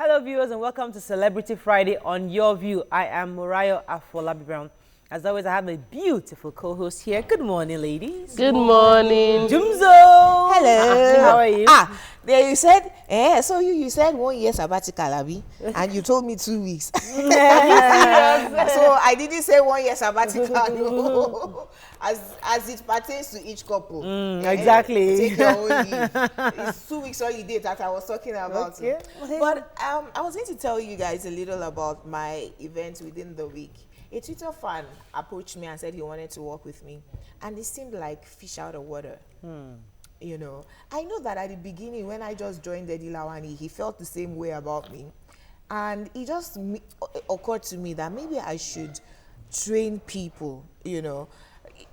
Hello viewers and welcome to Celebrity Friday on Your View. I am Morayo Afolabi Brown. As always, I have a beautiful co-host here. Good morning, ladies. Good morning. Jumzo. Hello. How are you? There you said, so you said 1 year sabbatical, Abi, and you told me 2 weeks. So I didn't say 1 year sabbatical, no. As it pertains to each couple. Exactly. Take your own leave. It's 2 weeks holiday that I was talking about. Okay. But I was going to tell you guys a little about my events within the week. A Twitter fan approached me and said he wanted to work with me, and it seemed like fish out of water. You know, I know that at the beginning when I just joined Eddie Lawani, he felt the same way about me, and it just occurred to me that maybe I should train people. You know,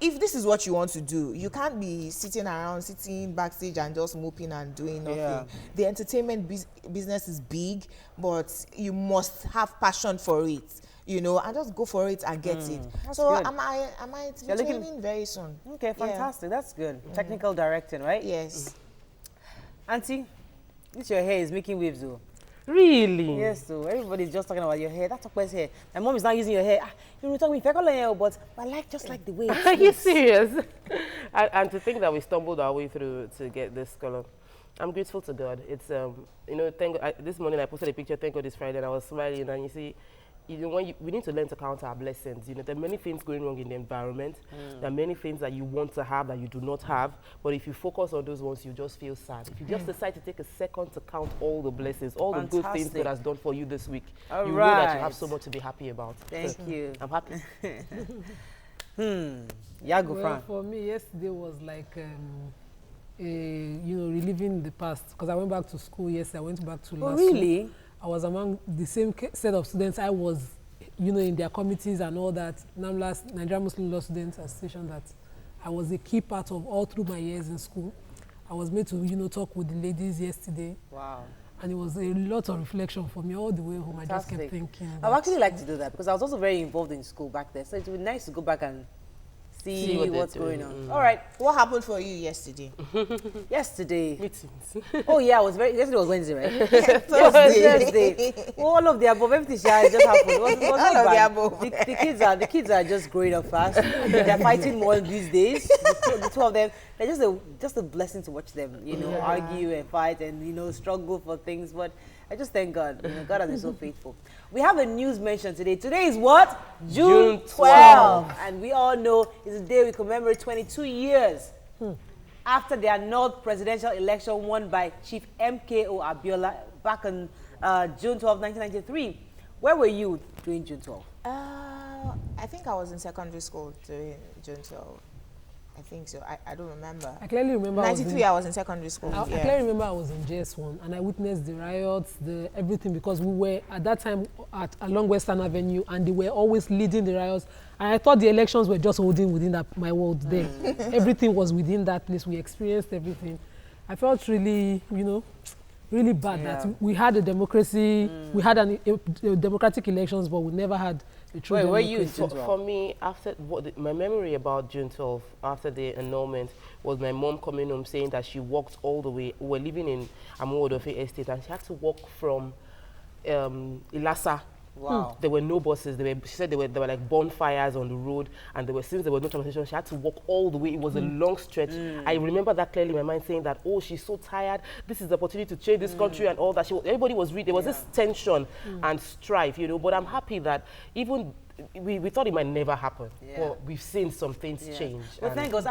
if this is what you want to do, you can't be sitting backstage and just moping and doing nothing. Yeah. The entertainment business is big, but you must have passion for it. You know, and just go for it and get it. So good. am I training very soon? Okay, fantastic. That's good. Technical directing, right? Yes. Auntie, your hair is making waves though. Really? Yes, so everybody's just talking about your hair. That's Okwe's hair. My mom is not using your hair. You know, talking me hair, but I just like the way it's Are you serious? and to think that we stumbled our way through to get this color. I'm grateful to God. It's, you know, this morning I posted a picture, thank God it's Friday, and I was smiling, and you see, you know, we need to learn to count our blessings. You know, there are many things going wrong in the environment. There are many things that you want to have that you do not have. But if you focus on those ones, you just feel sad. If you just decide to take a second to count all the blessings, all the good things God has done for you this week, you know that you have so much to be happy about. Thank you. I'm happy. Yago For me, yesterday was like, reliving the past. Because I went back to school yesterday. I went back to last really? week. I was among the same set of students. I was, you know, in their committees and all that. NAMLAS, Nigerian Muslim Law Students Association, that I was a key part of all through my years in school. I was made to, you know, talk with the ladies yesterday. Wow. And it was a lot of reflection for me all the way home. Fantastic. I just kept thinking. I would actually like to do that because I was also very involved in school back there. So it would be nice to go back and see what's going on. All right. What happened for you yesterday? Yesterday. Meetings. Oh yeah, yesterday was Wednesday, right? Thursday. All of the above, everything just happened. It was All not of the bad. above. The kids are just growing up fast. They're fighting more these days. The two of them, they're just a blessing to watch them. You know, argue and fight and struggle for things. But I just thank God. You know, God has been so faithful. We have a news mention today. Today is what? June 12. And we all know it's the day we commemorate 22 years after the annulled presidential election won by Chief M.K.O. Abiola back on June 12, 1993. Where were you during June 12? I think I was in secondary school during June 12. I think so. I don't remember. I clearly remember 93, I was in secondary school. I clearly remember I was in JS1 and I witnessed the riots, everything, because we were at that time along Western Avenue and they were always leading the riots. And I thought the elections were just holding within my world there. Everything was within that place. We experienced everything. I felt really, really bad that we had a democracy, we had a democratic elections, but we never had a true democracy. Were you in June 12? For me, my memory about June 12, after the annulment, was my mom coming home saying that she walked all the way. We were living in Amuodofe Estate, and she had to walk from Ilasa. Wow. There were no buses. She said there were like bonfires on the road, and since there was no transportation, she had to walk all the way. It was a long stretch. I remember that clearly in my mind, saying that, oh, she's so tired. This is the opportunity to change this country and all that. Everybody was reading. There was this tension and strife, But I'm happy that even we thought it might never happen. But we've seen some things change. Well, thank God.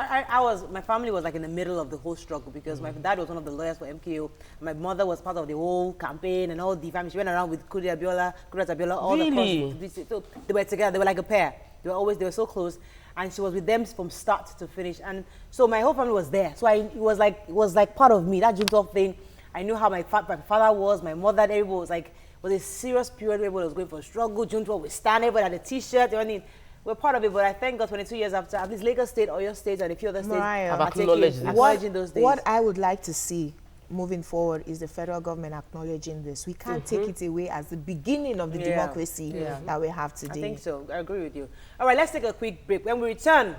My family was like in the middle of the whole struggle because my dad was one of the lawyers for M.K.O. My mother was part of the whole campaign and all the family. She went around with Kudirat Abiola, all the so they were together. They were like a pair. They were so close. And she was with them from start to finish. And so my whole family was there. So it was like part of me, that June 12 thing. I knew how my father was, my mother, everyone was like, was a serious period where everybody was going for a struggle. June 12, we stand, everybody had a t-shirt, everything. We're part of it, but I thank God 22 years after, at least Lagos State, Oyo State, and a few other states Mariah, have acknowledging those days. What I would like to see moving forward is the federal government acknowledging this. We can't take it away as the beginning of the democracy that we have today. I think so. I agree with you. All right, let's take a quick break. When we return,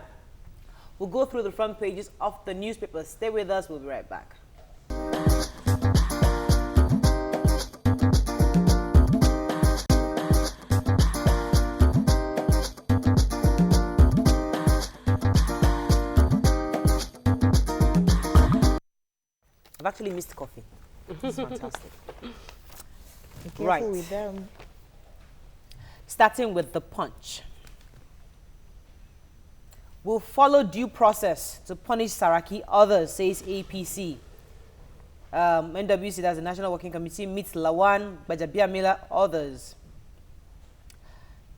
we'll go through the front pages of the newspapers. Stay with us. We'll be right back. actually missed coffee. It's fantastic. Be careful Right. with them. Starting with the Punch. Will follow due process to punish Saraki. Others, says APC. NWC, that's the National Working Committee, meets Lawan, Bajabiamila, others.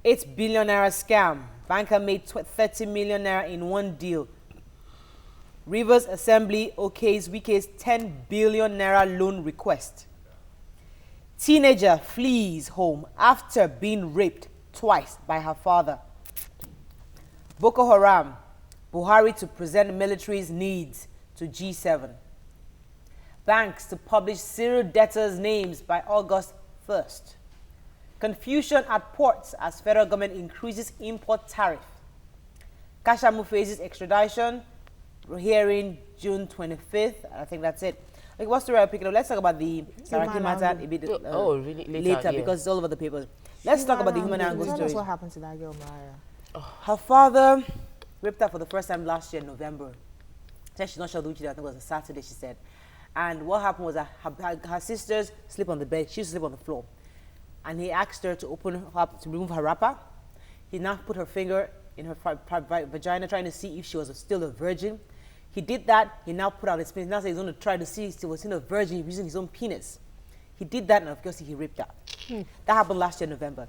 8 billion naira scam. Banker made 30 million naira in one deal. Rivers Assembly okays Wike's 10 billion naira loan request. Teenager flees home after being raped twice by her father. Boko Haram, Buhari to present military's needs to G7. Banks to publish serial debtors' names by August 1st. Confusion at ports as federal government increases import tariff. Kashamu faces extradition. We're hearing June 25th. I think that's it. Like, what's the right picking up? Let's talk about the Saraki matter a bit really? Later, yeah. because it's all over the papers. Let's talk about the human angle Tell us story. what happened to that girl, Mariah. Her father raped her for the first time last year in November. Said she's not sure which day, I think it was a Saturday, she said. And what happened was that her sisters sleep on the bed, she used to sleep on the floor. And he asked her to open her up, to remove her wrapper. He now put her finger in her vagina trying to see if she was still a virgin. He did that, he now put out his penis. Now says he's going to try to see if she was still a virgin using his own penis. He did that, and of course he raped her. That happened last year in November.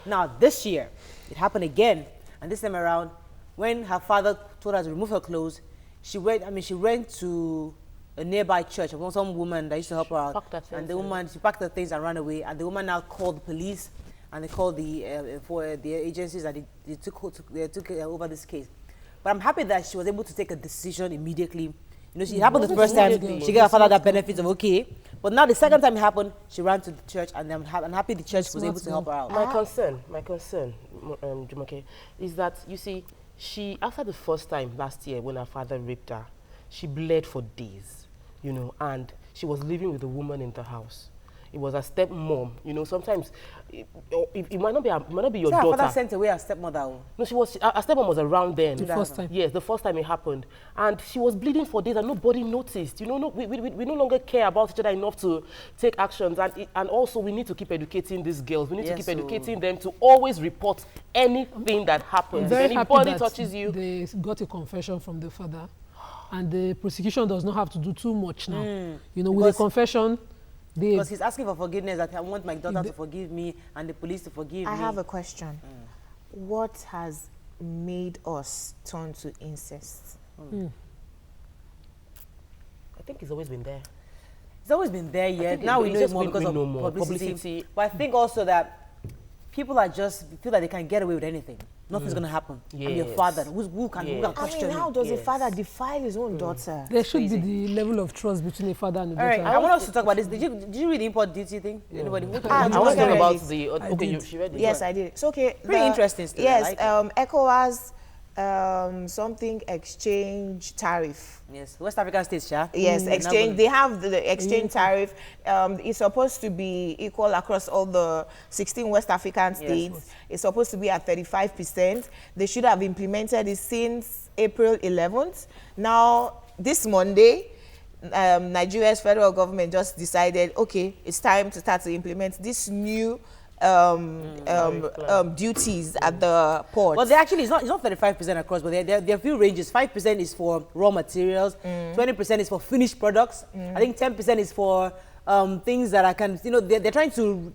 Now this year, it happened again. And this time around, when her father told her to remove her clothes, she went to a nearby church. Some woman that used to help her out. And the woman, she packed her things and ran away. And the woman now called the police, and they called the agencies, and they took over this case. But I'm happy that she was able to take a decision immediately. You know, she happened the first time, she gave her father that benefit of okay. But now the second time it happened, she ran to the church, and I'm happy the church was able to help her out. My concern, Jumoke, is that, you see, she, after the first time last year when her father raped her, she bled for days, you know, and she was living with a woman in the house. It was a stepmom, you know. Sometimes it might not be your daughter. Her father sent away her stepmother. No, her stepmom was around then. The first time. Yes, the first time it happened, and she was bleeding for days, and nobody noticed. You know, we no longer care about each other enough to take actions, and also we need to keep educating these girls. We need to keep educating them to always report anything that happens. If anybody touches you, they got a confession from the father, and the prosecution does not have to do too much now. You know, with a confession. Because he's asking for forgiveness, that I want my daughter to forgive me and the police to forgive me. I have a question. What has made us turn to incest? I think it's always been there. It's always been there, yet. Now we know it more because of publicity. But I think also that people are just feel like they can get away with anything. Nothing's going to happen. I'm your father. Who can question I mean, how him? does a father defile his own daughter? There should be the level of trust between a father and a daughter. All right, I want us to talk about this. Did you read the import duty thing? Anybody? I want to talk about the... Okay, she read it. Yes, I did. It's okay. Pretty interesting story. Yes, like ECOWAS something exchange tariff. Yes, West African states, yeah. Yes, exchange. They have the exchange tariff. It's supposed to be equal across all the 16 West African states. Yes. It's supposed to be at 35%. They should have implemented it since April 11th. Now, this Monday, Nigeria's federal government just decided, okay, it's time to start to implement this new duties at the port. Well, it's not 35% across, but there are a few ranges. 5% is for raw materials, 20% is for finished products. I think 10% is for things that they're trying to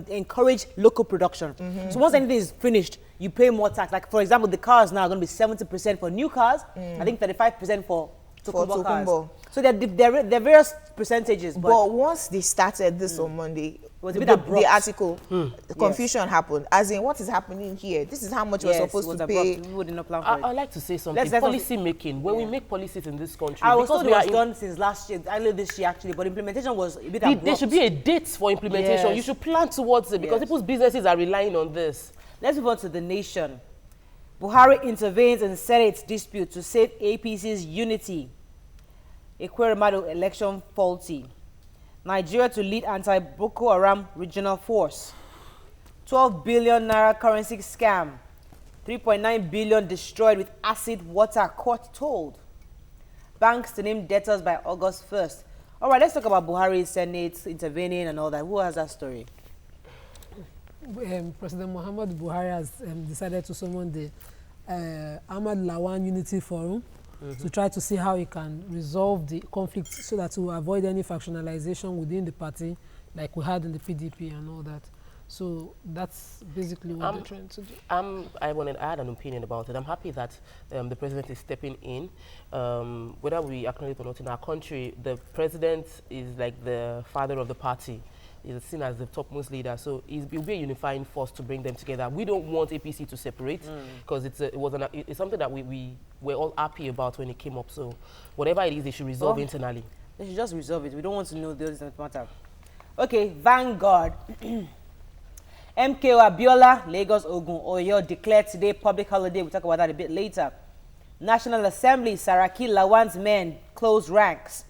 encourage local production. So once anything is finished, you pay more tax. Like, for example, the cars now are going to be 70% for new cars. I think 35% for Tokumbo cars. So there are various percentages. But once they started this on Monday, the article, the confusion happened. As in, what is happening here? This is how much we're supposed to pay. We didn't plan for it. I'd like to say something. Policy making. When we make policies in this country, I was told it was done since last year, earlier this year actually, but implementation was a bit abrupt. There should be a date for implementation. Yes. You should plan towards it because people's businesses are relying on this. Let's move on to the nation. Buhari intervenes in Senate dispute to save APC's unity. Ekweremadu election faulty. Nigeria to lead anti-Boko Haram regional force. 12 billion naira currency scam. 3.9 billion destroyed with acid water, court told. Banks to name debtors by August 1st. All right, let's talk about Buhari's Senate intervening and all that. Who has that story? President Muhammad Buhari has decided to summon the Ahmad Lawan Unity Forum to try to see how he can resolve the conflict so that to avoid any factionalization within the party like we had in the PDP and all that. So that's basically what they're trying to do. I want to add an opinion about it. I'm happy that the president is stepping in. Whether we acknowledge it or not, in our country, the president is like the father of the party. He's seen as the topmost leader, so he'll be a unifying force to bring them together. We don't want APC to separate because it's something that we were all happy about when it came up. So whatever it is, they should resolve internally. They should just resolve it. We don't want to know those that matter. Okay, Vanguard. M.K.O. Abiola, Lagos, Ogun, Oyo declared today public holiday. We'll talk about that a bit later. National Assembly, Saraki Lawan's men close ranks.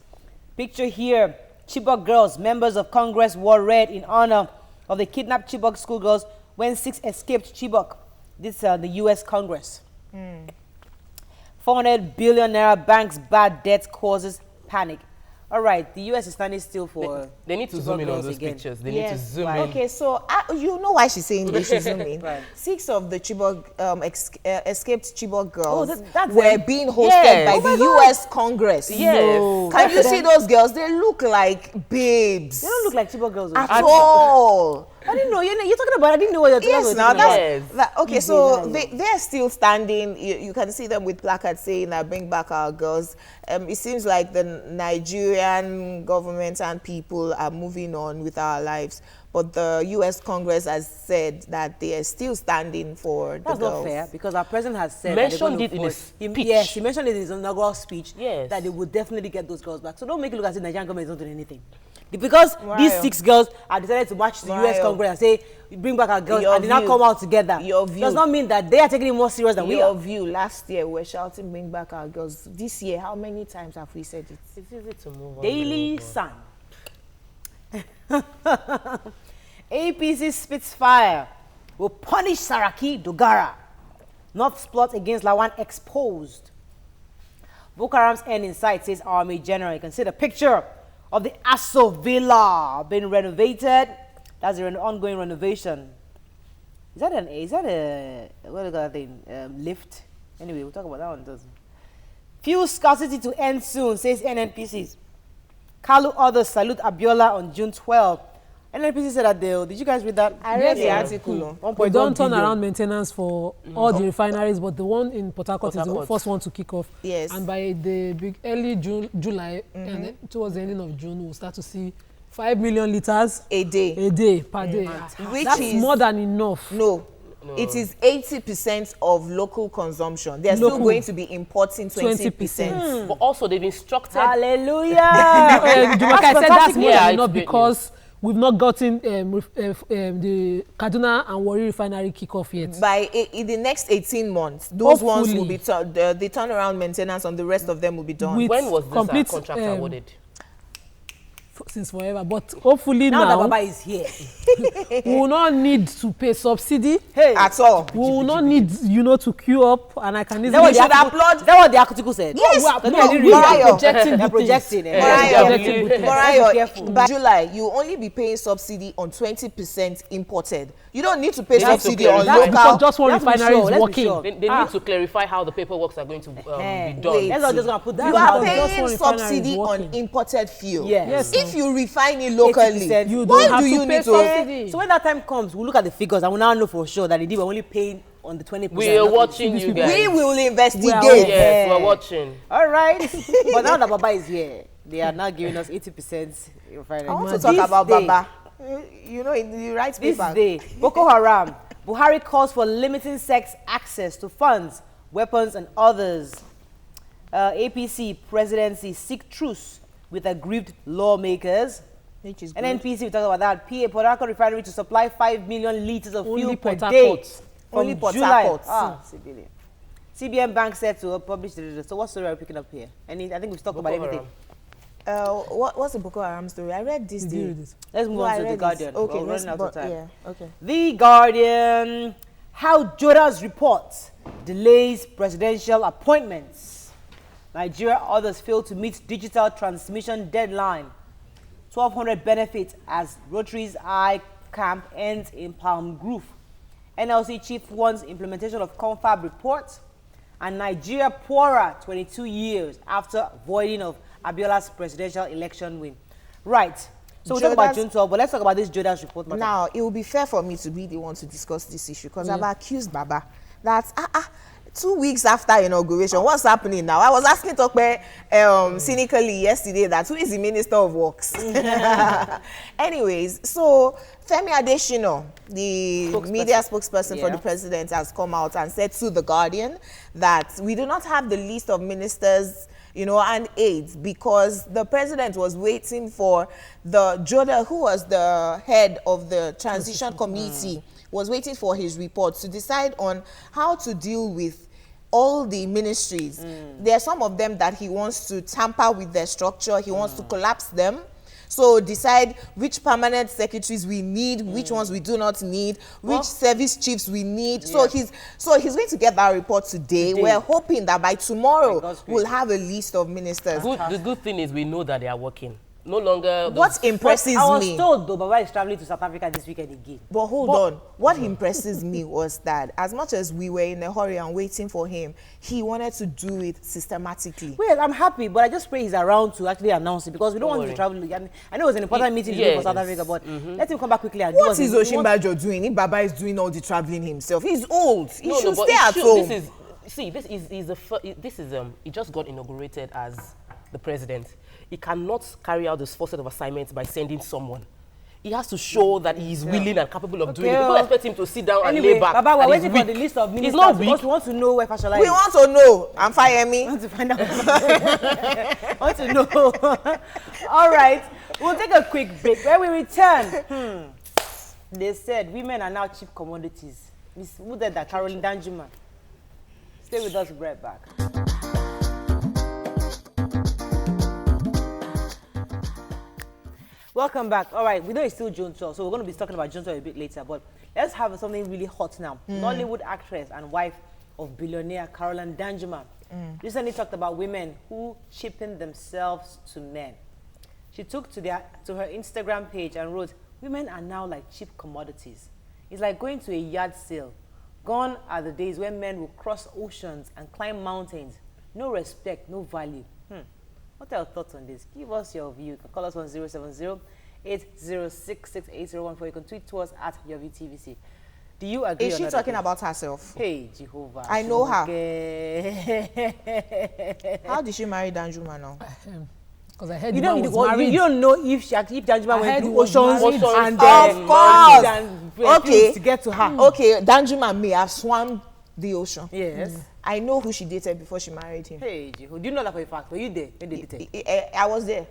Picture here, Chibok girls, members of Congress wore red in honor of the kidnapped Chibok schoolgirls when 6 escaped Chibok. This is the U.S. Congress. 400 billion naira banks bad debt causes panic. All right, the U.S. is standing still for... They need to zoom in on those pictures. They need to zoom in. Okay, so you know why she's saying they should zoom in. Right. 6 of the Chibok, escaped Chibok girls that's were being hosted by the U.S. Congress. Yes. No. Can you see those girls? They look like babes. They don't look like Chibok girls. At all. I didn't know. You're talking about. I didn't know what you're talking Yes, about. now Yes. okay, so they're still standing. You can see them with placards saying that bring back our girls. It seems like the Nigerian government and people are moving on with our lives. But the U.S. Congress has said that they are still standing for the girls. That's not fair because our president has said Mentioned that it in his speech. Yes, he mentioned it in his inaugural speech. Yes. That they would definitely get those girls back. So don't make it look as if the Nigerian government is not doing anything. Because these Mariah. 6 girls are decided to march to the U.S. Congress and say, bring back our girls, Your and they now view. come out together. Your view. Does not mean that they are taking it more serious than we Your are. view, last year we were shouting bring back our girls. This year, how many times have we said it? It's easy to move on. Daily Sun. APC spits fire. Will punish Saraki Dogara. North's plot against Lawan exposed. Boko Haram's end in sight, says Army General. You can see the picture of the Aso Villa being renovated. That's an ongoing renovation. Is that a what is that thing? Lift? Anyway, we'll talk about that one. Doesn't. Fuel scarcity to end soon, says NNPCs. Kalu others salute Abiola on June 12. NNPC said that deal. Did you guys read that? I read the article. We don't turn around maintenance for all the refineries, but the one in Port Harcourt is the Harcourt. first one to kick off. Yes. And by the early July, and then towards the ending of June, we'll start to see 5 million liters A day. per day. Which That's is more than enough. No. It is 80% of local consumption. They're still Local. going to be importing 20%. 20%. But also, they've instructed. Hallelujah! Like I said, that's more Yeah, than it's enough great because we've not gotten the Kaduna and Warri refinery kickoff yet. In the next 18 months, those ones will Hopefully. be the turnaround maintenance on the rest of them will be done. With When was this complete, contract awarded? Since forever, but hopefully Now that now Baba is here. we will not need to pay subsidy. Hey, At all. We will not need, to queue up, and I can is that what easily the article- is that what the article said? Yes, No, no, they didn't read Mariah. it. projecting They're the projecting. things. Mariah, Projecting good things. Be Mariah, careful. by July, you will only be paying subsidy on 20% imported. You don't need to pay They have to subsidy on clarify. Because local. just one Let's be refinery sure, is let's be working. sure. They need to clarify how the paperwork are going to be done. Wait. Let's not just gonna put that. You That's are how just one paying refinery is subsidy on working. imported fuel. Yes. If you refine it locally, 80%. You why don't have do you to pay need to? subsidy. So when that time comes, we'll look at the figures and we'll now know for sure that indeed we're only paying on the 20%. We are watching you guys. We will investigate. Yes, we're watching. All right. But now that Baba is here, they are now giving us 80% refinery. I want to talk about Baba. You know, in the right This paper. day, Boko Haram, Buhari calls for limiting sex access to funds, weapons, and others. APC presidency seek truce with aggrieved lawmakers. Which is good. NNPC, we talk about that. PA Port Harcourt refinery to supply 5 million liters of Only fuel per Port day. Harcourt. From Only Port July. Harcourt. CBN. CBN Bank said to publish the. So what story are we picking up here? I think we've talked about Boko everything. Haram. What's the Boko Haram story? I read this Did you day. read it? Let's move No, on I to The read Guardian. it. Okay, We're running out of time. Yeah, okay. The Guardian. How Joda's report delays presidential appointments. Nigeria others fail to meet digital transmission deadline. 1,200 benefits as Rotary's Eye Camp ends in Palm Grove. NLC chief wants implementation of confab report. And Nigeria poorer 22 years after voiding of Abiola's presidential election win. Right. So we'll talk about June 12, but let's talk about this Jodas report. Now, it will be fair for me to be the one to discuss this issue because I've accused Baba that 2 weeks after inauguration, what's happening now? I was asking Tokpe cynically yesterday that who is the Minister of Works? Anyways, so Femi Adesina, the media spokesperson for the president, has come out and said to The Guardian that we do not have the list of ministers, and aides because the president was waiting for the Joda, who was the head of the transition committee, was waiting for his report to decide on how to deal with all the ministries. There are some of them that he wants to tamper with their structure. He wants to collapse them. So decide which permanent secretaries we need, which ones we do not need, which service chiefs we need. So he's going to get that report today. We're hoping that by tomorrow we'll have a list of ministers. The good thing is we know that they are working. No longer. What impresses me. I was told though, Baba is traveling to South Africa this weekend again. But hold on. What impresses me was that as much as we were in a hurry and waiting for him, he wanted to do it systematically. Well, I'm happy, but I just pray he's around to actually announce it because we don't want him to travel again. I know it was an important meeting to do for South Africa, but let him come back quickly and do what is Osinbajo doing if Baba is doing all the traveling himself? He's old. He should stay at home. He just got inaugurated as the president. He cannot carry out this full set of assignments by sending someone. He has to show that he is willing and capable of doing it. People expect him to sit down and lay back. Baba, we're waiting for the list of ministers. He's not weak. Because we want to know where Fashola is. We want to know. I'm firing me. We want to find out. I want to know. All right. We'll take a quick break. When we return, they said women are now cheap commodities. Miss Mudeda, Caroline Danjuma. Stay with us, we'll be right back. Welcome back. All right, we know it's still June 12, so we're going to be talking about June 12 a bit later, but let's have something really hot now. Nollywood actress and wife of billionaire Caroline Danjuma recently talked about women who cheapen themselves to men. She took to her Instagram page and wrote, "Women are now like cheap commodities. It's like going to a yard sale. Gone are the days when men will cross oceans and climb mountains. No respect, no value." What are your thoughts on this? Give us your view. You can call us on 070-806-6814. You can tweet to us at YourVTVC. Do you agree? Is she talking about herself? Hey, Jehovah. I know her. How did she marry Danjuma now? Because I heard you don't know if Danjuma went through oceans and of course. To get to her. Okay, Danjuma may have swam the ocean. Yes. I know who she dated before she married him. Hey, Jehovah. Do you know that for a fact? Were you there when they dated? I was there.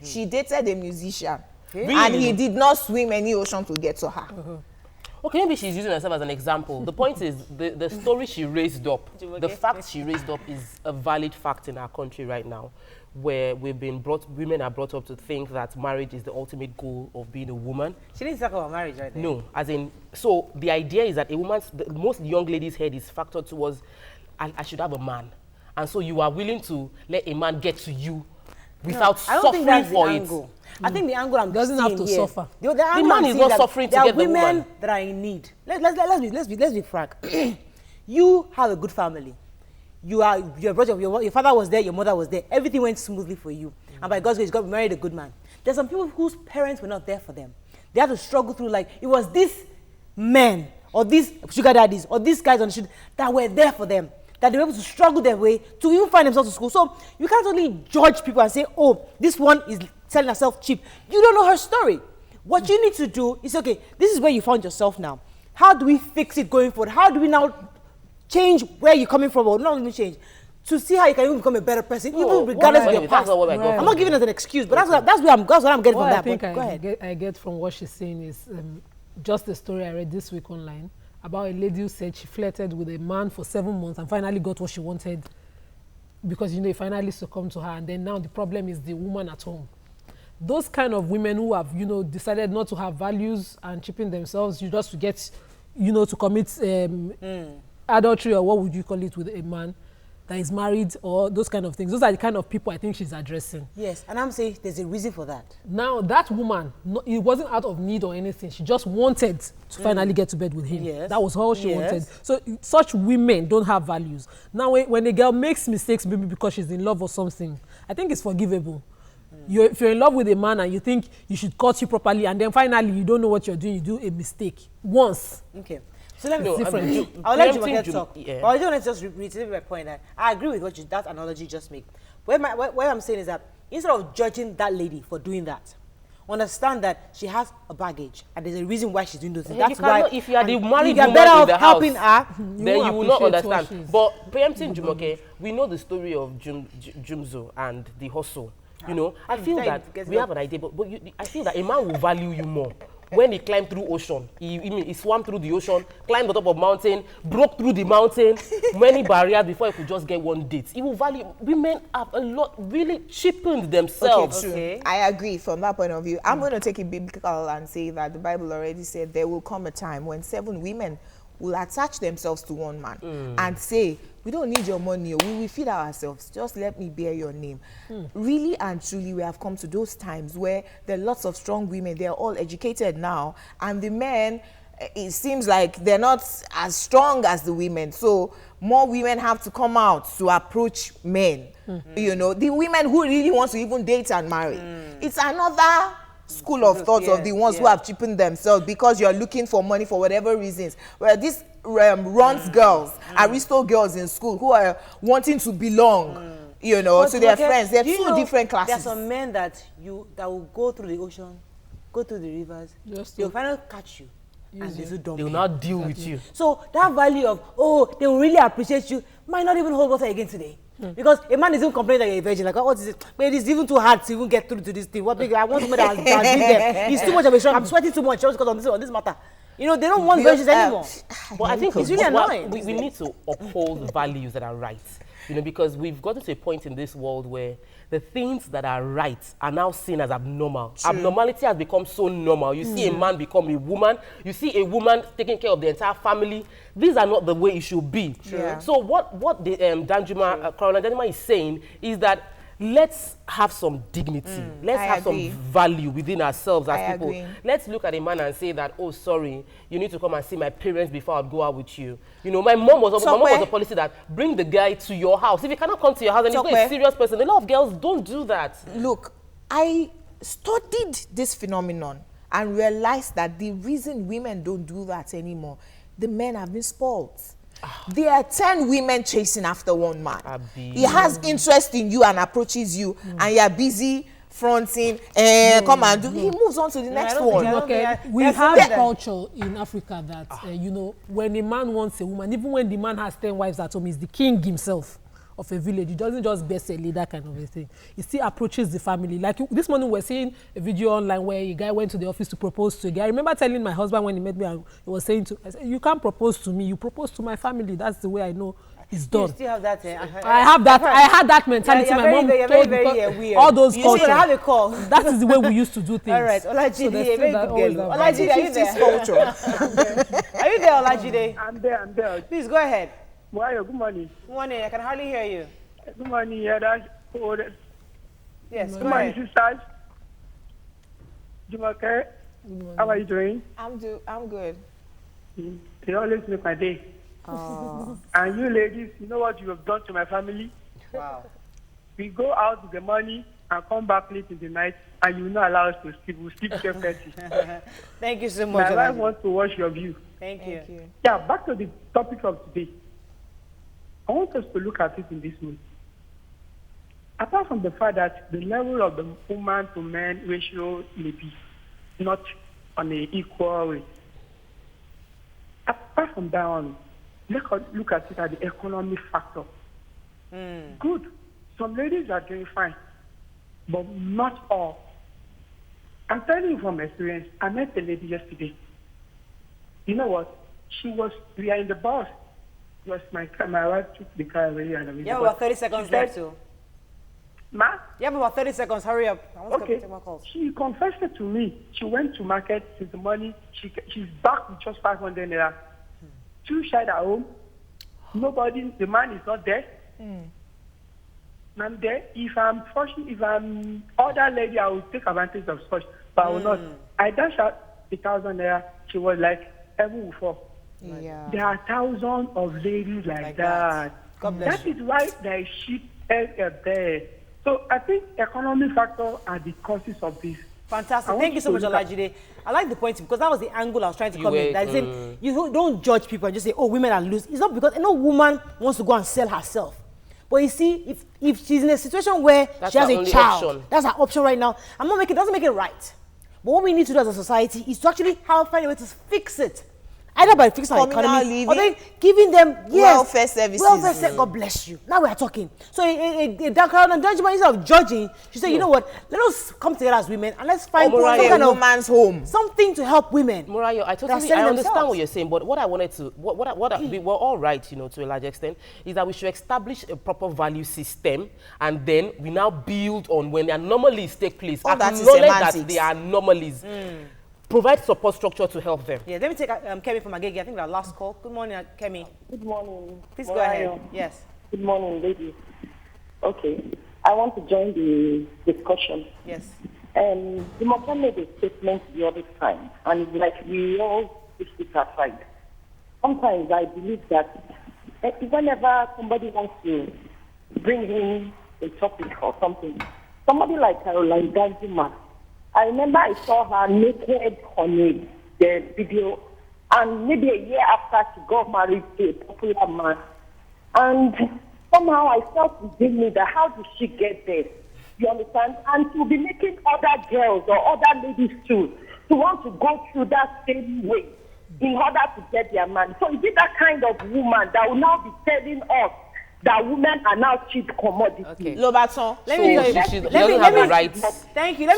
She dated a musician. Really? And he did not swim any ocean to get to her. Okay, maybe she's using herself as an example. The point is, the story she raised up, the fact she raised up is a valid fact in our country right now, where women are brought up to think that marriage is the ultimate goal of being a woman. She didn't talk about marriage right there. No, so the idea is that most young ladies' head is factored towards, I should have a man. And so you are willing to let a man get to you without suffering for it. I think the angle I'm doesn't have to suffer. The man is not suffering to get the woman. There are women that are in need. Let's be frank. You have a good family. Your father was there, your mother was there. Everything went smoothly for you. And by God's grace, you got married a good man. There's some people whose parents were not there for them. They had to struggle through, like, it was these men or these sugar daddies or these guys on the street that were there for them, that they were able to struggle their way to even find themselves to school. So you can't only judge people and say, oh, this one is selling herself cheap. You don't know her story. What you need to do is, okay, this is where you found yourself now. How do we fix it going forward? How do we now change where you're coming from, or not even change, to see how you can even become a better person, even regardless of your past? I'm not giving it as an excuse, but that's what I'm getting from that. Go ahead. I get from what she's saying is just the story I read this week online about a lady who said she flirted with a man for 7 months and finally got what she wanted because, he finally succumbed to her, and then now the problem is the woman at home. Those kind of women who have, decided not to have values and cheapen themselves, just to get, to commit adultery, or what would you call it, with a man, that is married or those kind of things. Those are the kind of people I think she's addressing. Yes, and I'm saying there's a reason for that. Now, that woman, it wasn't out of need or anything. She just wanted to finally get to bed with him. Yes. That was all she wanted. So such women don't have values. Now, when a girl makes mistakes, maybe because she's in love or something, I think it's forgivable. If you're in love with a man and you think you should court you properly, and then finally you don't know what you're doing, you do a mistake once. Okay. So let me I'll let you talk. Yeah. But I just want to just reiterate my point that I agree with what that analogy just made. What I'm saying is that instead of judging that lady for doing that, understand that she has a baggage and there's a reason why she's doing those things. Yeah, That's why if you are the married you're woman better in off the helping house, her. then you will not appreciate understand. But preempting Jumoke, we know the story of Jumzo and the hustle. You know, I feel that we have an idea, but I feel that a man will value you more when he climbed through ocean. He swam through the ocean, climbed the top of mountain, broke through the mountain, many barriers before he could just get one date. He will value. Women have a lot really cheapened themselves. Okay. I agree from that point of view. I'm going to take it biblical and say that the Bible already said there will come a time when 7 women will attach themselves to one man and say, we don't need your money, we will feed ourselves, just let me bear your name. Really and truly, we have come to those times where there are lots of strong women, they're all educated now, and the men, it seems like they're not as strong as the women, so more women have to come out to approach men. You know, the women who really want to even date and marry. It's another school of thought of the ones who have cheapened themselves because you're looking for money for whatever reasons. Where these runs girls, aristo girls in school who are wanting to belong, you know, to their friends. They're 2 different classes. There are some men that will go through the ocean, go through the rivers, they'll finally catch you. And they will not deal with you. So that value of, they will really appreciate you might not even hold water again today. Because a man is even complaining that you're a virgin, like, what is it? But it is even too hard to even get through to this thing. What big? I want somebody that has been there. It's too much of a shock. I'm sweating too much just because on this matter. You know, they don't want virgins anymore. But I think it's really annoying. We need to uphold values that are right. You know, because we've gotten to a point in this world where the things that are right are now seen as abnormal. True. Abnormality has become so normal. You see a man become a woman. You see a woman taking care of the entire family. These are not the way it should be. Yeah. So what the Danjuma is saying is that let's have some dignity. Let's have some value within ourselves as people. Agree. Let's look at a man and say that, oh, sorry, you need to come and see my parents before I go out with you. You know, my mom was a policy that bring the guy to your house. If he cannot come to your house and he's not a serious person, a lot of girls don't do that. Look, I studied this phenomenon and realized that the reason women don't do that anymore, the men have been spoiled. There are 10 women chasing after one man. He has interest in you and approaches you, and you're busy fronting, come and do. He moves on to the next one. Okay. We have a culture in Africa that, you know, when a man wants a woman, even when the man has 10 wives at home, he's the king himself of a village. He doesn't just best a leader kind of a thing. He still approaches the family. Like this morning, we're seeing a video online where a guy went to the office to propose to a guy. I remember telling my husband when he met me, he was saying I said, you can't propose to me. You propose to my family. That's the way I know it's done. You still have that. I had that mentality. My mom told me all those cultures. Have a call. That is the way we used to do things. All right, Olajide, a very good girl. Olajide, are you there? Culture. Are you there, Olajide? I'm there. Please go ahead. Why? Good morning. Good morning. I can hardly hear you. Good morning. Yeah, that's yes. Good morning, sisters. Jumoke, how are you doing? I'm good. They always make my day. And you ladies, you know what you have done to my family? Wow. We go out with the money and come back late in the night, and you will not allow us to sleep. We'll sleep 12:30. Thank you so much. My wife wants to watch your view. Thank you. Yeah, back to the topic of today. I want us to look at it in this way. Apart from the fact that the level of the woman to man ratio may be not on an equal way, apart from that one, let's look at it as the economic factor. Good. Some ladies are doing fine, but not all. I'm telling you from experience, I met a lady yesterday. You know what? We are in the bus. Yes, my wife took the car away and everything. You have about 30 seconds left too. Ma? You have about 30 seconds. Hurry up. I want to take my calls. She confessed it to me. She went to market with the money. She's back with just 500 naira. Two child at home. Nobody, the man is not there. And then if I'm other lady, I will take advantage of such, but I will not. I dash out 1,000 naira. She was like, heaven will fall. Yeah. There are thousands of ladies like that. God bless That is why there is sheep there. So I think economic factors are the causes of this. Fantastic. Thank you so much, Olajide. I like the point because that was the angle I was trying to come in. That is saying, you don't judge people and just say, oh, women are loose. It's not because no woman wants to go and sell herself. But you see, if she's in a situation where she has a child, that's her option right now. It doesn't make it right. But what we need to do as a society is to actually find a way to fix it. Either by fixing our economy or then giving them welfare services. God bless you. Now we are talking. So instead of judging, she said, you know what? Let us come together as women and let's find a woman's home. Something to help women. Morayo, I understand what you're saying, but what I wanted to, we were all right, to a large extent, is that we should establish a proper value system, and then we now build on when the anomalies take place. Acknowledge that they are anomalies. Provide support structure to help them. Yeah, let me take Kemi from Agege. I think our last call. Good morning, Kemi. Good morning. Please go ahead. Yes. Good morning, ladies. Okay, I want to join the discussion. Yes. The Mocha made a statement the other time, and it's like we all push it aside. Sometimes I believe that whenever somebody wants to bring in a topic or something, somebody like Caroline Danjuma, I remember I saw her naked on the video, and maybe a year after she got married to a popular man. And somehow I felt within me that how did she get there? You understand? And to be making other girls or other ladies too to want to go through that same way in order to get their man. So is it that kind of woman that will now be telling us that women are now cheap commodities? Okay. Lobaton. Let me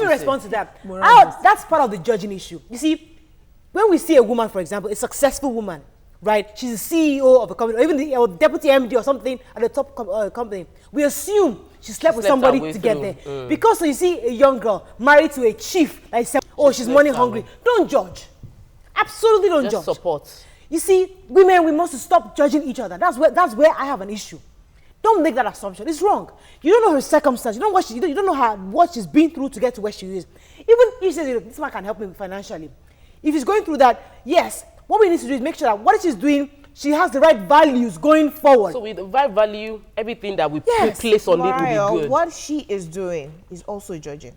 respond to that. That's part of the judging issue. You see, when we see a woman, for example, a successful woman, right? She's a CEO of a company, or even the deputy MD or something at the top company. We assume she slept with somebody to get there. Because you see a young girl married to a chief, like say, oh, she's money hungry. Don't judge. Absolutely don't judge. Support. You see, women, we must stop judging each other. That's where I have an issue. Don't make that assumption. It's wrong. You don't know her circumstance. You don't know what she's been through to get to where she is. Even if she says, this man can help me financially. If he's going through that, yes, what we need to do is make sure that what she's doing, she has the right values going forward. So with the right value, everything that we place on it will be good. What she is doing is also judging.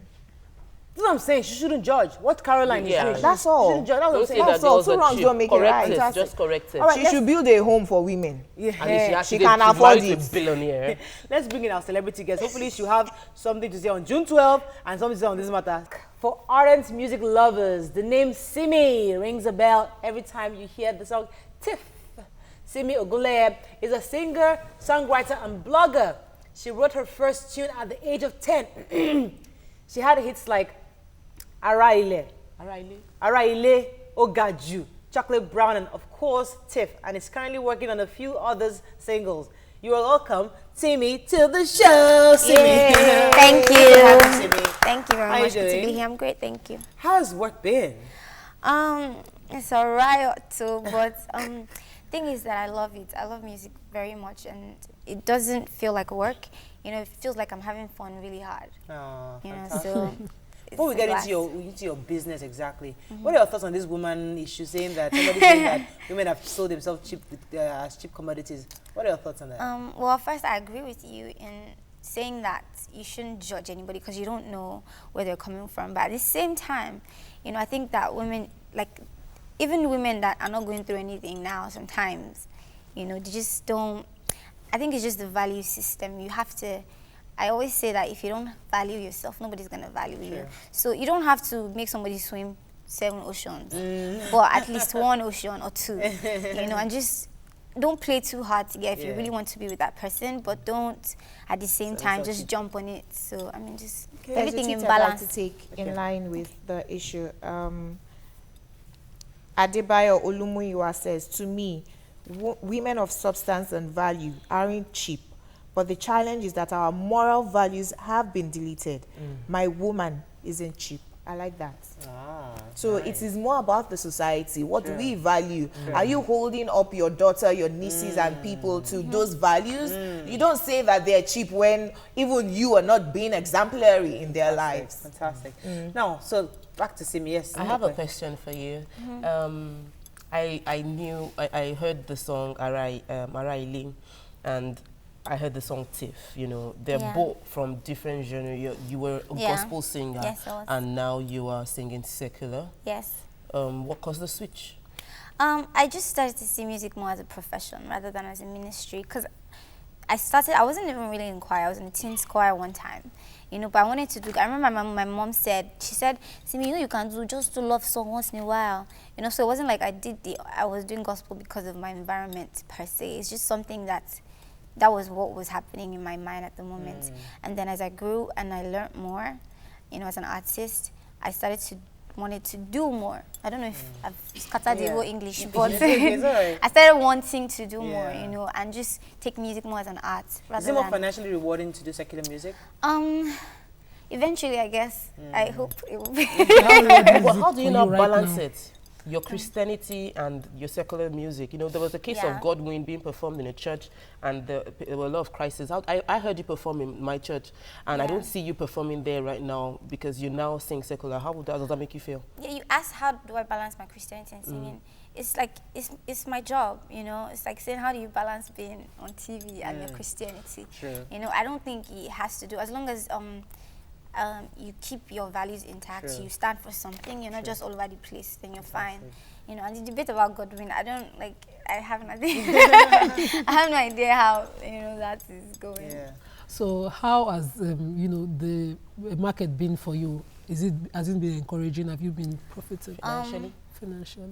That's what I'm saying. She shouldn't judge. What Caroline is doing. That's all. She shouldn't judge. That's what I'm saying. That's all. 2 wrongs don't make it right. Just correct it. Right, she should build a home for women. Yeah. She can afford it. A billionaire. Let's bring in our celebrity guest. Hopefully she'll have something to say on June 12th and something to say on this matter. For ardent music lovers, the name Simi rings a bell every time you hear the song Tiff. Simi Ogule is a singer, songwriter, and blogger. She wrote her first tune at the age of 10. She had hits like Araile, Ogaju, Chocolate Brown, and of course Tiff, and is currently working on a few others singles. You are welcome, Simi, to the show. Simi. Thank you. Thank you very much. Good to be here. I'm great, thank you. How's work been? It's a riot too, but thing is that I love it. I love music very much, and it doesn't feel like work. It feels like I'm having fun really hard. So. Before we get into your business exactly, what are your thoughts on this woman issue saying that somebody saying that women have sold themselves cheap as cheap commodities? What are your thoughts on that? Well, first I agree with you in saying that you shouldn't judge anybody because you don't know where they're coming from. But at the same time, I think that women, like even women that are not going through anything now, sometimes, they just don't. I think it's just the value system. You have to. I always say that if you don't value yourself, nobody's going to value you. So you don't have to make somebody swim 7 oceans, but at least 1 ocean or 2, and just don't play too hard to get if you really want to be with that person, but don't at the same time just jump on it. So, just everything in balance. To take in line with the issue. Adebayo Olumuyiwa says, to me, women of substance and value aren't cheap. But the challenge is that our moral values have been deleted. My woman isn't cheap. I like that. Ah, So nice. it is more about the society. What do we value? Are you holding up your daughter, your nieces and people to those values? You don't say that they're cheap when even you are not being exemplary in their lives. Fantastic. Now, so back to Simi. Yes. I have a question for you. I heard the song Araili, and I heard the song Tiff. You know, they're both from different genres. You were a gospel singer, Yes, I was. and now you are singing secular. Yes. What caused the switch? I just started to see music more as a profession rather than as a ministry, because I wasn't even really in choir. I was in a teens choir one time, you know, but I wanted to do, I remember my mom said, Simi, you know, you can just do love song once in a while, you know, so it wasn't like I was doing gospel because of my environment per se. It's just something that was what was happening in my mind at the moment. And then as I grew and I learned more, you know, as an artist, I wanted to do more. I don't know if I've scattered the whole English, but I started wanting to do more, you know, and just take music more as an art. Is it more financially rewarding to do secular music? Eventually, I guess. I hope it will be. Well, how do you now balance it? Your Christianity and your secular music. You know, there was a case of Godwin being performed in a church, and there were a lot of crises. I heard you perform in my church, and I don't see you performing there right now because you now sing secular. How does that make you feel? Yeah, you asked how do I balance my Christianity and singing. It's like, it's my job, you know. It's like saying, how do you balance being on TV and your Christianity? True. You know, I don't think it has to do, as long as you keep your values intact, you stand for something, you're not just all over the place, then you're fine. You know, and the debate about Godwin, I have no idea. I have no idea how, you know, that is going. Yeah. So how has, you know, the market been for you? Has it been encouraging? Have you been profiting financially?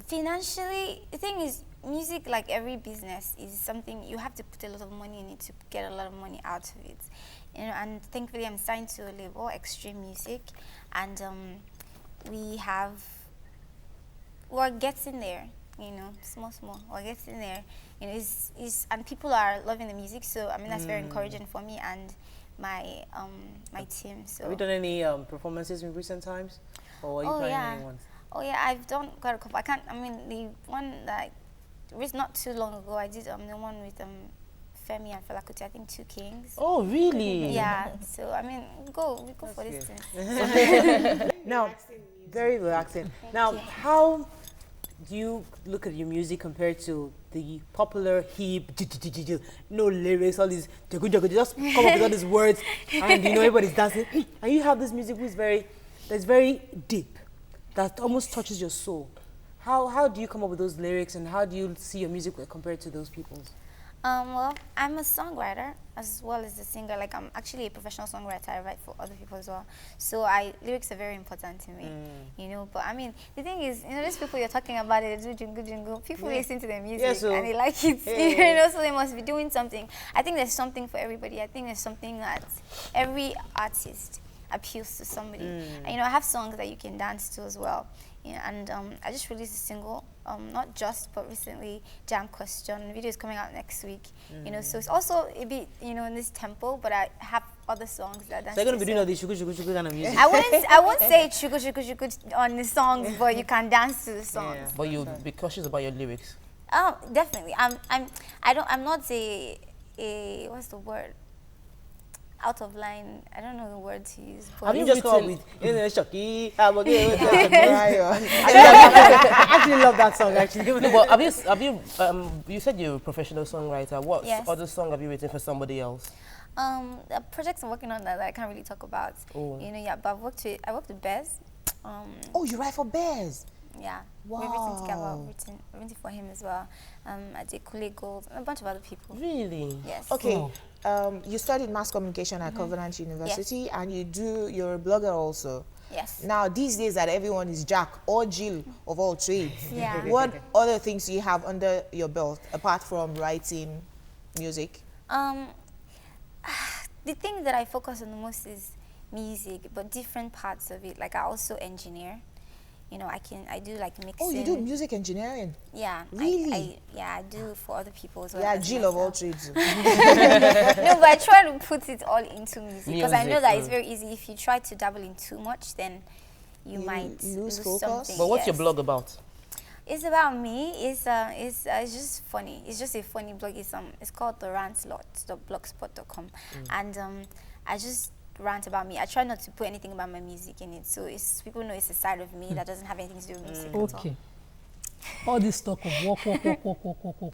Financially, the thing is, music, like every business, is something you have to put a lot of money in it to get a lot of money out of it. You know, and thankfully I'm signed to a label, Extreme Music, and we're getting there, you know, small, we're getting there. You know, and people are loving the music, so I mean that's very encouraging for me and my team. So have you done any performances in recent times, or are you planning any ones? Oh yeah, I've done quite a couple. The one that not too long ago, I did the one with Femi and Fela Kuti, I think 2 Kings. Oh, really? Yeah. So I mean, we go for this thing. Now, very relaxing. Now, how do you look at your music compared to the popular hip, no lyrics, all these, just come up with all these words, and you know everybody's dancing, and you have this music that's very deep, that almost touches your soul. How do you come up with those lyrics, and how do you see your music compared to those people's? Well, I'm a songwriter as well as a singer. Like, I'm actually a professional songwriter. I write for other people as well. So lyrics are very important to me, you know. But I mean, the thing is, you know, these people you're talking about, they do jingle. People listen to their music and they like it, you know, so they must be doing something. I think there's something for everybody. I think there's something that every artist appeals to somebody. And, you know, I have songs that you can dance to as well. Yeah, and I just released a single, not just, but recently, Jam Question. The video is coming out next week. You know, so it's also a bit, you know, in this tempo, but I have other songs that dance. So you're going to be doing all this shuku kind of music? I won't say shuku on the songs, but you can dance to the songs. Yeah. But you'll be cautious about your lyrics. Oh, definitely. I'm not a what's the word? Out of line. I don't know the word to use. Have you just come up with Shoki? I actually love that song. Actually, no, but have you? You said you're a professional songwriter. What other song have you written for somebody else? The projects I'm working on that I can't really talk about. Oh. You know, but I worked with Bez. Oh, you write for Bez? Yeah. Wow. We've written together. I've written for him as well. I did Kule Gold and a bunch of other people. Really? Yes. Okay. You studied mass communication at Covenant University, and you're a blogger also. Yes. Now, these days that everyone is Jack or Jill of all trades, Yeah. what other things do you have under your belt apart from writing music? The thing that I focus on the most is music, but different parts of it. Like, I also engineer. You know, I do like mixing. Oh, you do music engineering? Yeah. Really? I do for other people as well. Yeah, Jill of all trades. No, but I try to put it all into music because I know that it's very easy. If you try to dabble in too much, then you might lose focus. something. But what's your yes. blog about? It's about me. It's just funny. It's just a funny blog. It's called The Rantlot.blogspot.com, and I just rant about me. I try not to put anything about my music in it, so it's people know it's a side of me that doesn't have anything to do with music at all. Okay. All this talk of work.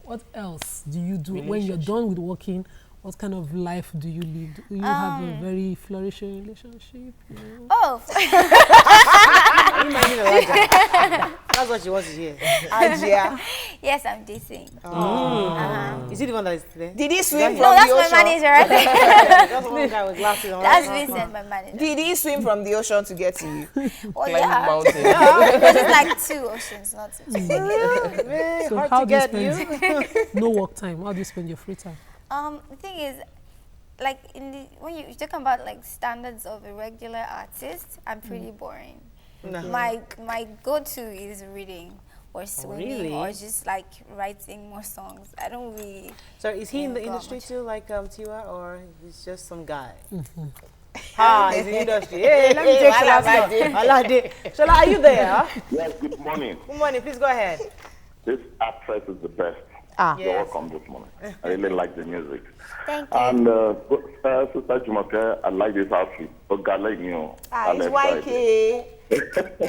What else do you do when you're done with working? What kind of life do you live? Do you have a very flourishing relationship? No? Oh, Are you married Elijah? That's what she wants to hear. Ajia. yes, I'm dating. Is he the one that is there? Did he swim No, from that's the my ocean? manager right there. That's one guy with glasses on. That's Vincent, my manager. Did he swim from the ocean to get to you? Oh, Climb yeah. mountain. Because it's like 2 oceans, not 2. Very So hard how to do you get you. spend no work time? How do you spend your free time? The thing is, like when you're talking about like standards of a regular artist, I'm pretty boring. My go-to is reading or swimming really? or just like writing more songs. I don't really. So is he in the go out industry much. too, like Tiwa, or he's just some guy? Ah, he's in the industry. Hey, let me take Shola. Shola, are you there? Yes, good morning. Good morning, please go ahead. This actress is the best. Ah. You're Yes. welcome this morning. I really like the music. Thank you. And Sister Jumoke, I like this outfit. But God, like you. It's YK. Is that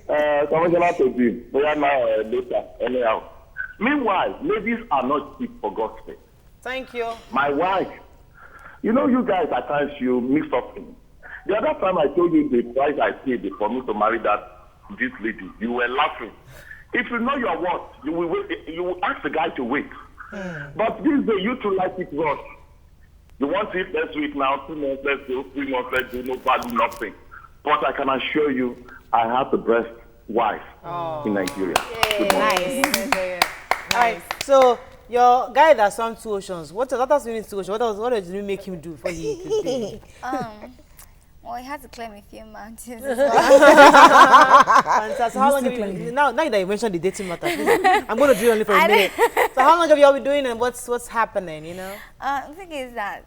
right? Commissioner to be. We are now later. Anyhow. Meanwhile, ladies are not cheap for God's sake. Thank you. My wife, you know, you guys at times you mix up things. The other time I told you the price I paid for me to marry this lady, you were laughing. If you know your worth, you will wait, you will ask the guy to wait. But this day, you two like it rush. You want it next week now, 2 months, let's go, 3 months, let's do no value, nothing. But I can assure you, I have the best wife in Nigeria. Good morning. Nice. All right. So your guy that swam 2 oceans, what does mean 2 oceans? What did you make him do for you? Well, he had to climb a few mountains. And so how long have you, now that you mentioned the dating matter, please, I'm going to drill only for a minute. So how long have you all been doing and what's happening, you know? The thing is that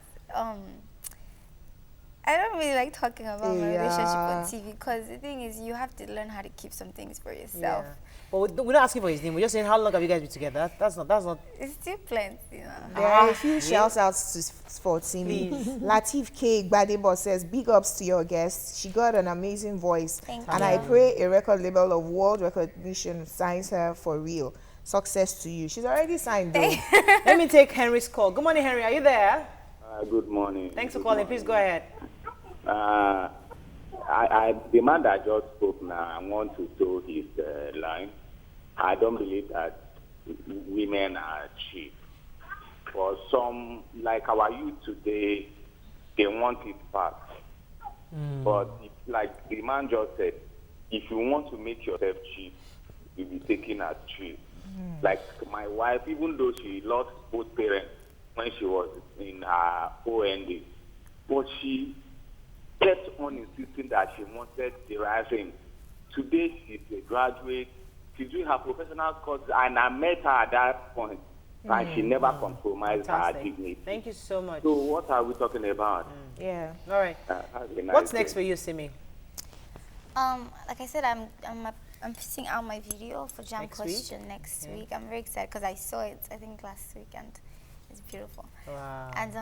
I don't really like talking about my relationship on TV because the thing is you have to learn how to keep some things for yourself. Yeah. But we're not asking for his name. We're just saying how long have you guys been together? That's not. It's still plenty, you know. There are a few shout outs for Simi. Latif K. Gbadebo says, big ups to your guest. She got an amazing voice. Thank and you. I pray a record label of world recognition signs her for real. Success to you. She's already signed though. Let me take Henry's call. Good morning, Henry. Are you there? Good morning. Thanks for calling. Please go ahead. The man that just spoke now, I want to toe his line. I don't believe that women are cheap. For some, like our youth today, they want it fast. But like the man just said, if you want to make yourself cheap, you'll be taken as cheap. Like my wife, even though she lost both parents when she was in her OND, but she kept on insisting that she wanted the rising. Today she's a graduate. She's doing her professional course, and I met her at that point, and she never compromised her dignity. Thank you so much. So what are we talking about? Yeah. All right. What's next for you, Simi? Like I said, I'm putting out my video for Jam Question next week. I'm very excited because I saw it, I think, last week, and it's beautiful. Wow. And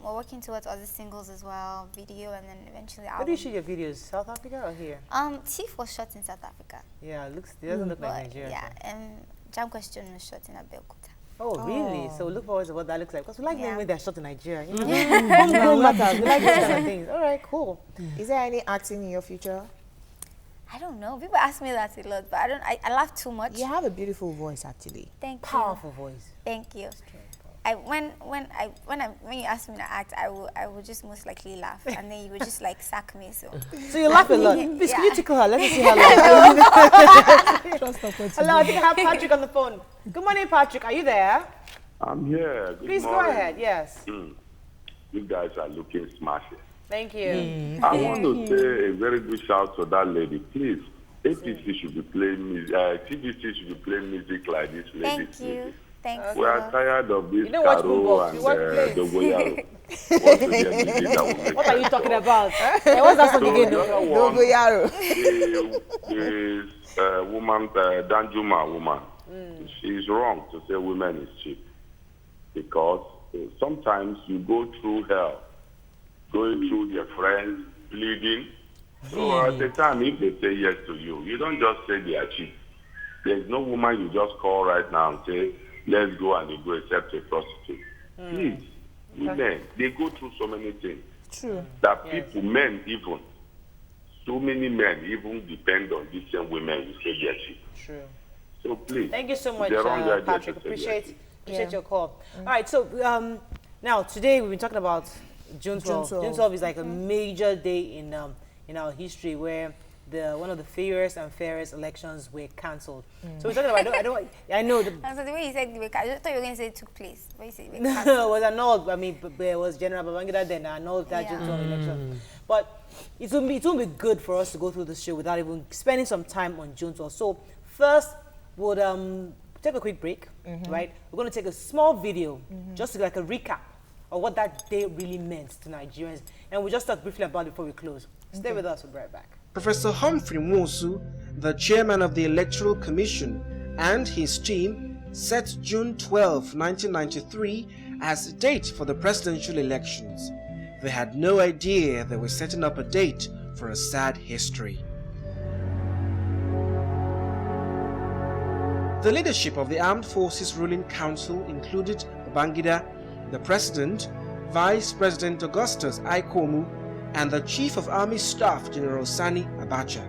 we're working towards other singles as well, video, and then eventually album. Where do you shoot your videos? South Africa or here? Tiff was shot in South Africa. Yeah, it doesn't look like Nigeria. Yeah, and Jam Question was shot in Abeokuta. Oh, really? So look forward to what that looks like. Because we like them when they're shot in Nigeria. You know? We like those kind of things. All right, cool. Is there any acting in your future? I don't know. People ask me that a lot, but I laugh too much. You have a beautiful voice, actually. Thank you. Powerful voice. Thank you. When you ask me to act, I will just most likely laugh, and then you would just like sack me. So you laugh a lot. Please, can you tickle her? Let me see how long. Hello, I think I have Patrick on the phone. Good morning, Patrick. Are you there? I'm here. Good Please morning. go ahead. Yes. You guys are looking smashing. Thank you. I want to say a very good shout to that lady. Please, APC should be playing music. TVC should be playing music like this lady. thank you. Thanks. We are tired of this You don't watch Caro football, and you watch plays. Dogoyaro. Once again, this is that will make What are you sense. talking about? Hey, what's that song So again? the though? other one, Dogoyaro. the woman, Danjuma woman, she's wrong to say women is cheap. Because sometimes you go through hell, going through your friends, bleeding. So at the time, if they say yes to you, you don't just say they are cheap. There's no woman you just call right now and say, let's go and they go except a prostitute. Please, women, they go through so many things. True. That people, men even, so many men even depend on these same women you say they're cheap. True. So please. Thank you so much, they're wrong idea Patrick. to say they're Appreciate cheap. your call. All right, so now today we've been talking about June 12th. June 12th is like a major day in our history where one of the fairest and fairest elections were cancelled. So we're talking about. I know. And so the way you said, I thought you were going to say it took place. But you said it No, it was annulled. I mean, it was General Babangida then annulled that June 12th election. But it won't be good for us to go through this show without even spending some time on June 12th. So first, we'll take a quick break, right? We're going to take a small video, just like a recap of what that day really meant to Nigerians. And we'll just talk briefly about it before we close. Stay with us, we'll be right back. Professor Humphrey Nwosu, the chairman of the Electoral Commission, and his team set June 12, 1993 as the date for the presidential elections. They had no idea they were setting up a date for a sad history. The leadership of the Armed Forces Ruling Council included Babangida, the President, Vice President Augustus Aikomu, and the Chief of Army Staff General Sani Abacha.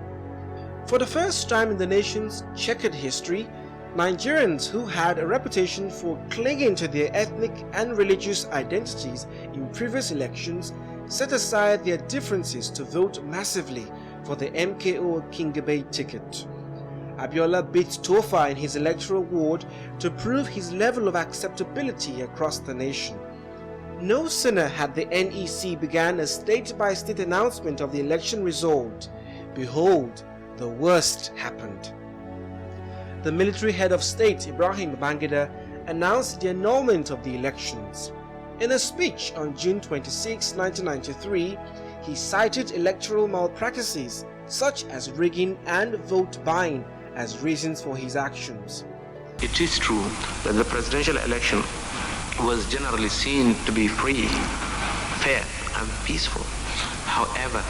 For the first time in the nation's checkered history, Nigerians who had a reputation for clinging to their ethnic and religious identities in previous elections set aside their differences to vote massively for the M.K.O Kingabe ticket. Abiola beat Tofa in his electoral ward to prove his level of acceptability across the nation. No sooner had the NEC began a state-by-state announcement of the election result, behold, the worst happened. The military head of state, Ibrahim Babaginda, announced the annulment of the elections. In a speech on June 26, 1993, he cited electoral malpractices such as rigging and vote buying as reasons for his actions. It is true that the presidential election was generally seen to be free, fair, and peaceful. However,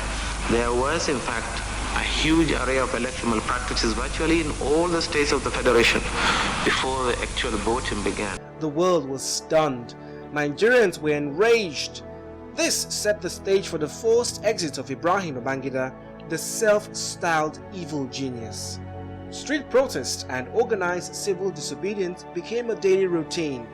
there was in fact a huge array of electoral practices virtually in all the states of the Federation before the actual voting began. The world was stunned. Nigerians were enraged. This set the stage for the forced exit of Ibrahim Babaginda, the self-styled evil genius. Street protests and organized civil disobedience became a daily routine.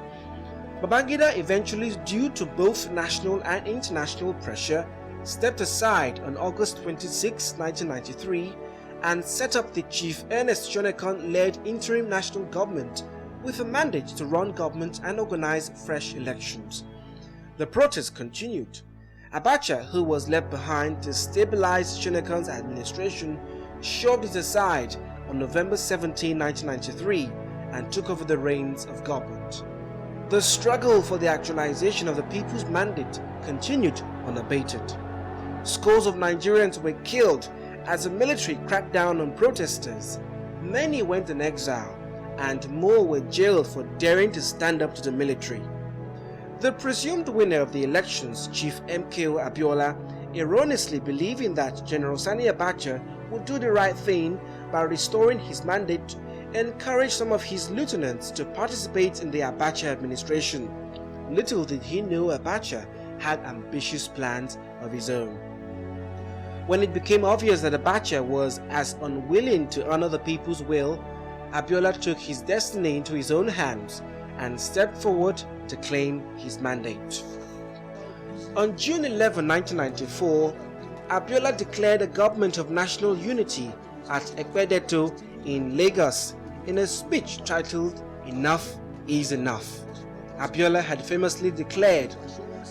Babangida eventually, due to both national and international pressure, stepped aside on August 26, 1993 and set up the Chief Ernest Shonekan-led interim national government with a mandate to run government and organize fresh elections. The protests continued. Abacha, who was left behind to stabilize Shonekan's administration, shoved it aside on November 17, 1993 and took over the reins of government. The struggle for the actualization of the people's mandate continued unabated. Scores of Nigerians were killed as the military cracked down on protesters. Many went in exile, and more were jailed for daring to stand up to the military. The presumed winner of the elections, Chief M.K.O Abiola, erroneously believing that General Sani Abacha would do the right thing by restoring his mandate, encouraged some of his lieutenants to participate in the Abacha administration. Little did he know Abacha had ambitious plans of his own. When it became obvious that Abacha was as unwilling to honor the people's will, Abiola took his destiny into his own hands and stepped forward to claim his mandate. On June 11, 1994, Abiola declared a government of national unity at Ekpedeto in Lagos in a speech titled "Enough is Enough." Abiola had famously declared,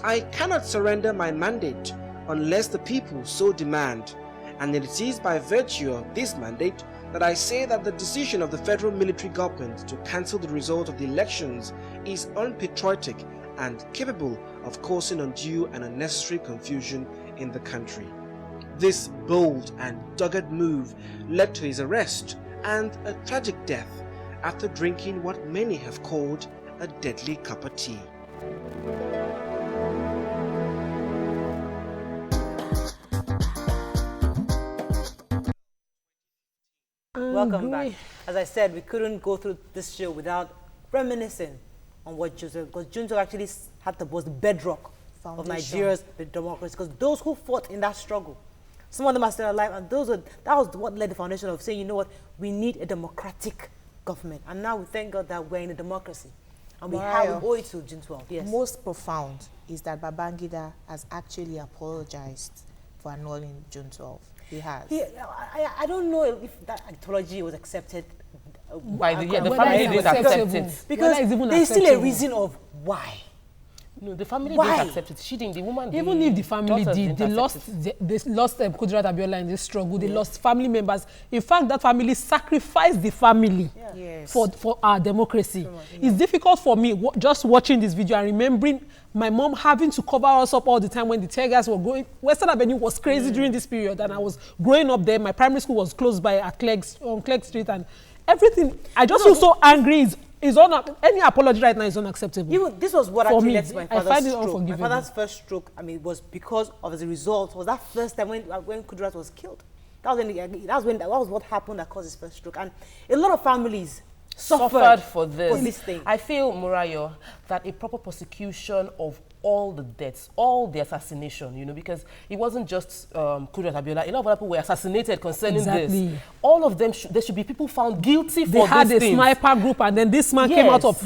"I cannot surrender my mandate unless the people so demand, and it is by virtue of this mandate that I say that the decision of the federal military government to cancel the result of the elections is unpatriotic and capable of causing undue and unnecessary confusion in the country. This bold and dogged move led to his arrest and a tragic death after drinking what many have called a deadly cup of tea. Welcome back. As I said, we couldn't go through this show without reminiscing on what Joseph, because Junto actually was the bedrock of Nigeria's democracy, because those who fought in that struggle, some of them are still alive, and that was what led the foundation of saying, you know what, we need a democratic government. And now we thank God that we're in a democracy. And we owe it to June 12. Yes. Most profound is that Babangida has actually apologized for annulling June 12. He has. I don't know if that apology was accepted by the family didn't accept it. Because there's still a reason of why. No, the family didn't accept it. She didn't. The woman did. Even if the family did, they lost Kudirat Abiola in this struggle. They lost family members. In fact, that family sacrificed the family for our democracy. It's difficult for me just watching this video and remembering my mom having to cover us up all the time when the tear gas were going. Western Avenue was crazy during this period, and I was growing up there. My primary school was close by at on Clegg Street, and everything. I just feel so angry. Any apology right now is unacceptable. This was what actually led to my father's stroke. My father's first stroke, was because of the result. Was that first time when Kudirat was killed? That was what happened that caused his first stroke. And a lot of families suffered for this thing. I feel, Murayo, that a proper prosecution of all the deaths, all the assassination, because it wasn't just Kudirat Abiola. A lot of people were assassinated concerning this. All of them, there should be people found guilty for this. They had a sniper group, and then this man came out of,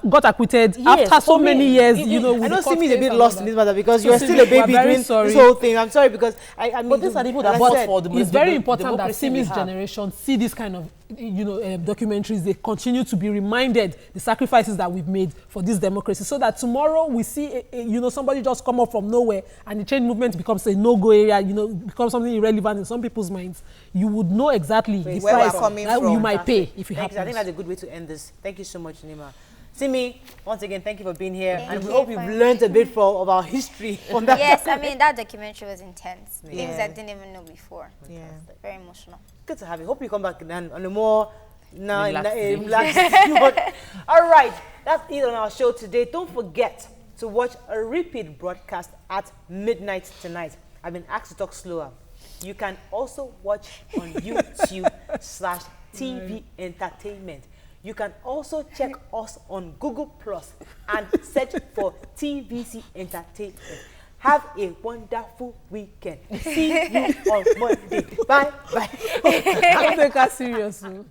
got acquitted after so many years. I know Simi is a bit lost in this matter because you're still a baby doing this whole thing. I'm sorry because but these are the people that fought for the it's very important that Simi's generation see this kind of documentaries. They continue to be reminded the sacrifices that we've made for this democracy, so that tomorrow we see somebody just come up from nowhere and the change movement becomes a no-go area, becomes something irrelevant in some people's minds. You would know exactly the price that you might pay if it happens. I think that's a good way to end this. Thank you so much, Nima. Simi, once again, thank you for being here, and we hope you've learned a bit of our history from that. Yes, that documentary was intense. Things I didn't even know before. Yeah, very emotional. Good to have you. Hope you come back on a more relaxed. All right, that's it on our show today. Don't forget to watch a repeat broadcast at midnight tonight. I've been asked to talk slower. You can also watch on YouTube/TV Entertainment. You can also check us on Google Plus and search for TVC Entertainment. Have a wonderful weekend. See you on Monday. Bye. Bye. I'll take us seriously.